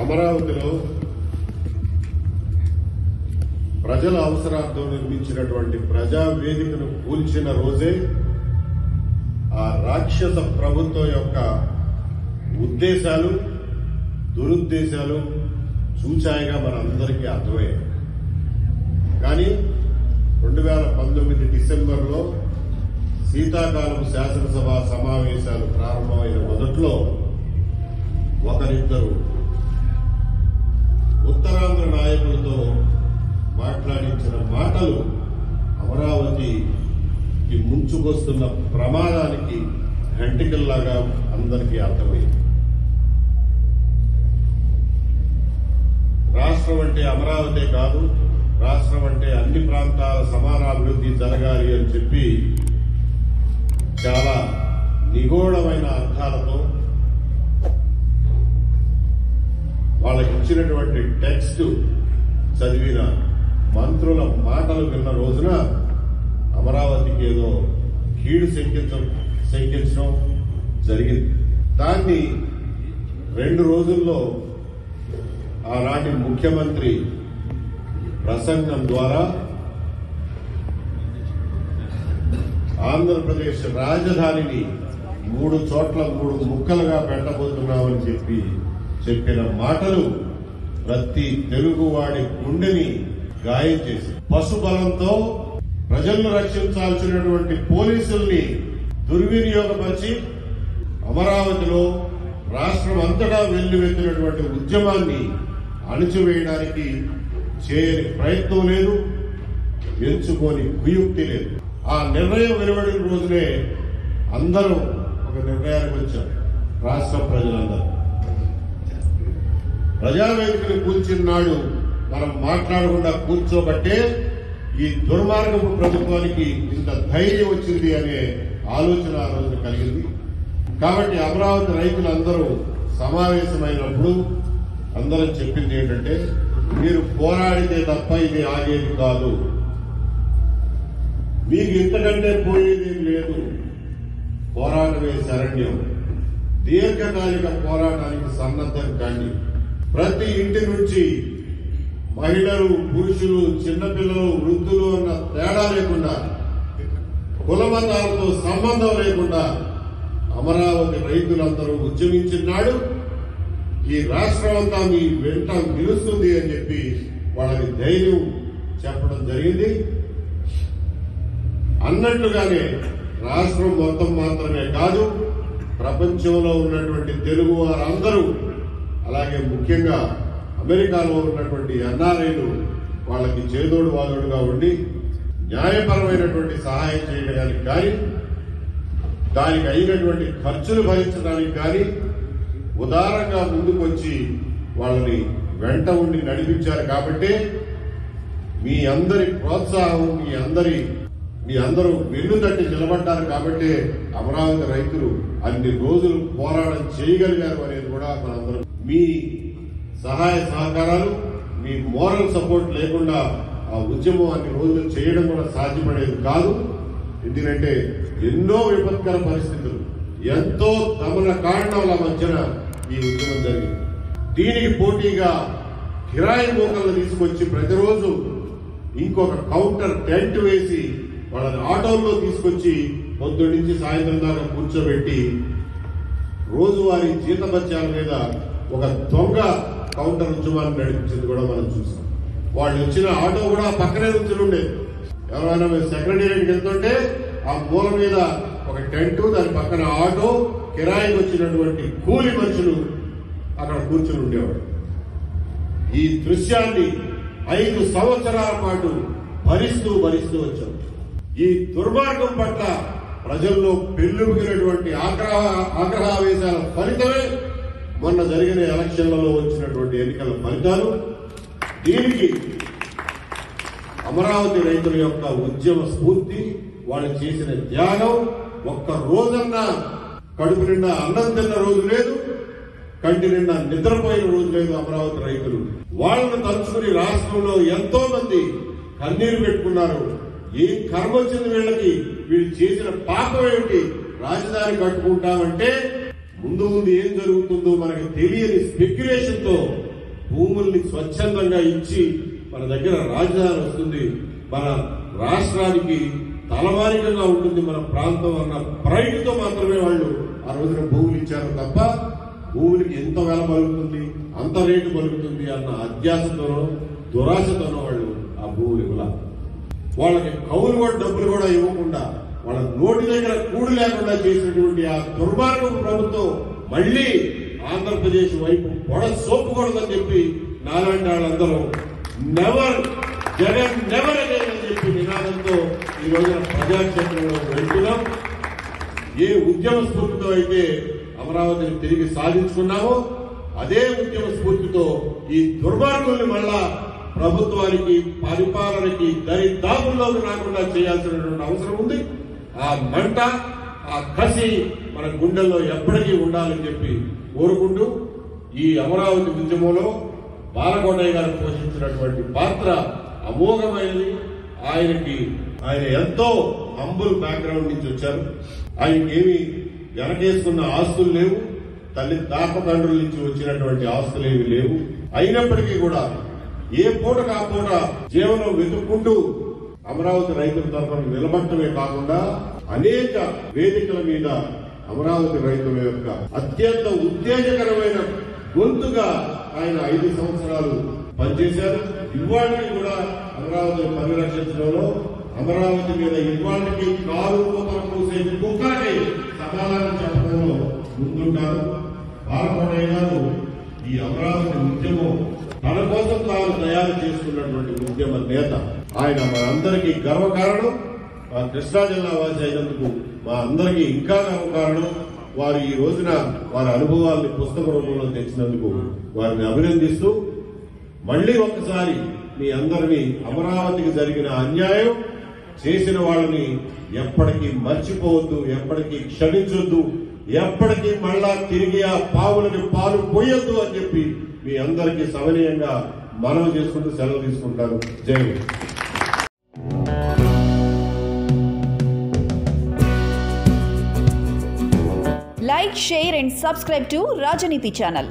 అమరావతిలో ప్రజల అవసరాలతో నిర్మించినటువంటి ప్రజావేదికను కూల్చిన రోజే ఆ రాక్షస ప్రభుత్వం యొక్క ఉద్దేశాలు దురుద్దేశాలు చూచాయిగా మనందరికీ అర్థమయ్యాయి. కానీ 2019 డిసెంబర్లో శీతాకాలం శాసనసభ సమావేశాలు ప్రారంభమైన మొదట్లో ఒకరిద్దరు ఉత్తరాంధ్ర నాయకులతో మాట్లాడించిన మాటలు అమరావతికి ముంచుకొస్తున్న ప్రమాదానికి గంటికల్లాగా అందరికీ అర్థమైంది. రాష్ట్రం అంటే అమరావతి కాదు, రాష్ట్రం అంటే అన్ని ప్రాంతాల సమాన అభివృద్ధి జరగాలి అని చెప్పి చాలా నిగూఢమైన అర్థాలతో వాళ్ళకి ఇచ్చినటువంటి టెక్స్ట్ చదివిన మంత్రుల మాటలు విన్న రోజున అమరావతికి ఏదో కీడు శంకించడం జరిగింది. దాన్ని 2 రోజుల్లో ఆనాటి ముఖ్యమంత్రి ప్రసంగం ద్వారా ఆంధ్రప్రదేశ్ రాజధానిని 3 చోట్ల 3 ముక్కలుగా పెట్టబోతున్నామని చెప్పిన మాటలు ప్రతి తెలుగువాడి గుండెని గాయం చేసి పశుబలంతో ప్రజలను రక్షించాల్సినటువంటి పోలీసుల్ని దుర్వినియోగపరిచి అమరావతిలో రాష్ట్రం అంతటా వెల్లువెత్తినటువంటి ఉద్యమాన్ని అణిచివేయడానికి చేయని ప్రయత్నం లేదు, ఎంచుకోని కుయుక్తి లేదు. ఆ నిర్ణయం వెలువడిన రోజునే అందరూ ఒక నిర్ణయానికి వచ్చారు. రాష్ట్ర ప్రజలందరూ ప్రజావేదికను కూర్చున్న నాడు మనం మాట్లాడకుండా కూర్చోబట్టే ఈ దుర్మార్గపు ప్రభుత్వానికి ఇంత ధైర్యం వచ్చింది అనే ఆలోచన ఆ రోజున కలిగింది. కాబట్టి అమరావతి రైతులందరూ సమావేశమైనప్పుడు అందరూ చెప్పింది ఏంటంటే, మీరు పోరాడితే తప్ప ఇది ఆగేది కాదు, మీకు ఇంతకంటే పోయేది లేదు, పోరాటమే శరణ్యం, దీర్ఘకాలిక పోరాటానికి సన్నద్ధం కాండి. ప్రతి ఇంటి నుంచి మహిళలు, పురుషులు, చిన్నపిల్లలు, వృద్ధులు అన్న తేడా లేకుండా, కులమతాలతో సంబంధం లేకుండా అమరావతి రైతులందరూ ఉద్యమించినాడు ఈ రాష్ట్రం అంతా మీ వెంట నిలుస్తుంది అని చెప్పి వాళ్ళకి ధైర్యం చెప్పడం జరిగింది. అన్నట్లుగానే రాష్ట్రం మొత్తం మాత్రమే కాదు, ప్రపంచంలో ఉన్నటువంటి తెలుగు వారందరూ, అలాగే ముఖ్యంగా అమెరికాలో ఉన్నటువంటి ఎన్ఆర్ఐలు వాళ్ళకి చేదోడు వాదోడుగా ఉండి న్యాయపరమైనటువంటి సహాయం చేయడానికి కానీ, దానికి అయినటువంటి ఖర్చులు భరించడానికి కానీ ఉదారంగా ముందుకొచ్చి వాళ్ళని వెంట ఉండి నడిపించారు. కాబట్టి మీ అందరి ప్రోత్సాహం, మీ అందరూ వెన్ను తట్టి నిలబడ్డారు. కాబట్టి అమరావతి రైతులు అన్ని రోజులు పోరాటం చేయగలిగారు అనేది కూడా మనందరం. మీ సహాయ సహకారాలు, మీ మోరల్ సపోర్ట్ లేకుండా ఆ ఉద్యమం అన్ని రోజులు చేయడం కూడా సాధ్యపడేది కాదు. ఎందుకంటే ఎన్నో విపత్కర పరిస్థితులు, ఎంతో దమన కాండవుల మధ్యన ఈ ఉద్యమం జరిగింది. దీనికి పోటీగా కిరాయి మోకలను తీసుకొచ్చి ప్రతిరోజు ఇంకొక కౌంటర్ టెంట్ వేసి వాళ్ళని ఆటోల్లో తీసుకొచ్చి పొద్దున్న నుంచి సాయంత్రం దాకా కూర్చోబెట్టి రోజువారీ జీతభత్యాల మీద ఒక దొంగ కౌంటర్ ఉద్యమాన్ని నడిపించింది కూడా మనం చూసాం. వాళ్ళు వచ్చిన ఆటో కూడా పక్కనే నుంచి ఉండేది. ఎవరైనా సెక్రటేరియట్కి వెళ్తుంటే ఆ మూల మీద ఒక టెంట్, దాని పక్కన ఆటో, కిరాయికి వచ్చినటువంటి కూలి మనుషులు అక్కడ కూర్చుని ఉండేవాడు. ఈ దృశ్యాన్ని 5 సంవత్సరాల పాటు భరిస్తూ వచ్చాం. ఈ దుర్మార్గం పట్ల ప్రజల్లో పెళ్లుబిగినటువంటి ఆగ్రహావేశాల ఫలితమే మొన్న జరిగిన ఎలక్షన్లలో వచ్చినటువంటి ఎన్నికల ఫలితాలు. దీనికి అమరావతి రైతుల యొక్క ఉద్యమ స్ఫూర్తి, వాళ్ళు చేసిన త్యాగం, ఒక్క రోజన్నా కడుపు నిండా అన్నం తిన్న రోజు లేదు, కంటి నిండా నిద్రపోయిన రోజు లేదు. అమరావతి రైతులు వాళ్ళను తలుచుకుని రాష్ట్రంలో ఎంతో మంది కన్నీరు పెట్టుకున్నారు. ఏం కర్మ వచ్చింది వీళ్ళకి, వీళ్ళు చేసిన పాపం ఏమిటి, రాజధాని కట్టుకుంటామంటే ముందు ఏం జరుగుతుందో మనకి తెలియని స్పెక్యులేషన్ తో భూముల్ని స్వచ్ఛందంగా ఇచ్చి మన దగ్గర రాజధాని వస్తుంది, మన రాష్ట్రానికి తలమానికంగా ఉంటుంది మన ప్రాంతం అన్న ప్రైడ్తో మాత్రమే వాళ్ళు ఆ రోజున భూములు ఇచ్చారు తప్ప భూములకి ఎంత వేల పలుకుతుంది, అంత రేటు పలుకుతుంది అన్న అత్యాశతోనో దురాశతోనో వాళ్ళు ఆ భూములు ఇవ్వాల. వాళ్ళకి కౌలు కూడా డబ్బులు కూడా ఇవ్వకుండా వాళ్ళ నోటి దగ్గర కూడు లేకుండా చేసినటువంటి ఆ దుర్మార్గపు ప్రభుత్వం మళ్లీ ఆంధ్రప్రదేశ్ వైపు పొడ సోపుకూడదని చెప్పి నాలాంటి వాళ్ళందరూ నెవర్ జగన్ నెవర్ అగైన్ అని చెప్పి నినాదంతో ఈ రోజున ప్రజాక్షేత్రంలో వెళ్తున్నాం. ఏ ఉద్యమ స్ఫూర్తితో అయితే అమరావతిని తిరిగి సాధించుకున్నామో అదే ఉద్యమ స్ఫూర్తితో ఈ దుర్మార్గుల్ని మళ్ళా ప్రభుత్వానికి పరిపాలనకి దరిదాపుల్లోకి రాకుండా చేయాల్సినటువంటి అవసరం ఉంది. ఆ మంట ఆ కసి మన గుండెల్లో ఎప్పటికీ ఉండాలని చెప్పి కోరుకుంటూ ఈ అమరావతి ఉద్యమంలో బాలకోటయ్య గారు పోషించినటువంటి పాత్ర అమోఘమైనది. ఆయన ఎంతో హంబుల్ బ్యాక్గ్రౌండ్ నుంచి వచ్చారు. ఆయనకి ఏమి వెనకేసుకున్న ఆస్తులు లేవు, తల్లి తాపతండ్రుల నుంచి వచ్చినటువంటి ఆస్తులు ఏమి లేవు. అయినప్పటికీ కూడా ఏ పూటకు ఆ పూట జీవనం వెతుక్కుంటూ అమరావతి రైతుల తరఫున నిలబడటమే కాకుండా అనేక వేదికల మీద అమరావతి రైతుల యొక్క అత్యంత ఉత్తేజకరమైన గొంతుగా ఆయన 5 సంవత్సరాలు పనిచేశారు. ఇవాళకి కూడా అమరావతిని పరిరక్షించడంలో అమరావతి మీద ఇవాళకి కాలు కూతలు పూసే కుక్కలకి సమాధానం చెప్పడంలో ముందుంటారు. బాలకోటయ్య గారు ఈ అమరావతి ఉద్యమం తన కోసం తాను తయారు చేసుకున్నటువంటి ఉద్యమ నేత. ఆయన మనందరికీ గర్వకారణం. మా కృష్ణా జిల్లా వాసి అయినందుకు మా అందరికీ ఇంకా గర్వకారణం. వారు ఈ రోజున వారి అనుభవాల్ని పుస్తక రూపంలో తెచ్చినందుకు వారిని అభినందిస్తూ మళ్లీ ఒక్కసారి మీ అందరినీ అమరావతికి జరిగిన అన్యాయం చేసిన వాళ్ళని ఎప్పటికీ మర్చిపోవద్దు, ఎప్పటికీ క్షమించొద్దు, ఎప్పటికీ మళ్ళా తిరిగి ఆ పావులకి పాలు పోయొద్దు అని చెప్పి మీ అందరికీ సవినయంగా మనవి చేసుకుంటూ సెలవు తీసుకుంటారు. జై Hind. Like, share and subscribe to Rajaniti channel.